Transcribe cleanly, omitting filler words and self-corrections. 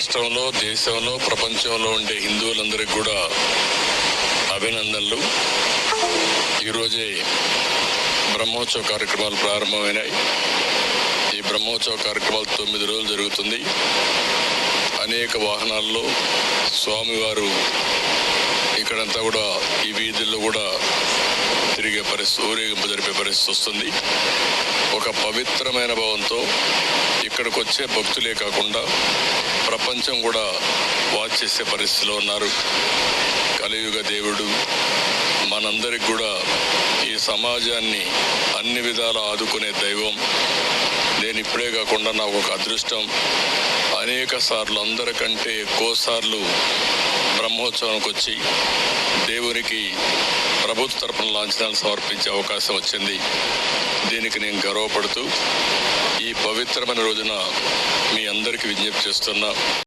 రాష్ట్రంలో, దేశంలో, ప్రపంచంలో ఉండే హిందువులందరికీ కూడా అభినందనలు. ఈరోజే బ్రహ్మోత్సవ కార్యక్రమాలు ప్రారంభమైనాయి. ఈ బ్రహ్మోత్సవ కార్యక్రమాలు 9 రోజులు జరుగుతుంది. అనేక వాహనాల్లో స్వామివారు ఇక్కడంతా కూడా ఈ వీధుల్లో కూడా తిరిగే పరిస్థితి, ఊరేగింపు జరిపే పరిస్థితి వస్తుంది. ఒక పవిత్రమైన భావంతో ఇక్కడికి వచ్చే భక్తులే కాకుండా ప్రపంచం కూడా వాచ్ చేసే పరిస్థితిలో ఉన్నారు. కలియుగ దేవుడు మనందరికి కూడా ఈ సమాజాన్ని అన్ని విధాలా ఆదుకునే దైవం. నేను ఇప్పుడే కాకుండా నాకు ఒక అదృష్టం, అనేక సార్లు, అందరికంటే ఎక్కువ సార్లు బ్రహ్మోత్సవానికి వచ్చి దేవునికి ప్రభుత్వ తరపున లాంఛనాలు సమర్పించే అవకాశం వచ్చింది. దీనికి నేను గర్వపడుతూ ఈ పవిత్రమైన రోజున మీ అందరికీ విజ్ఞప్తి చేస్తున్నా.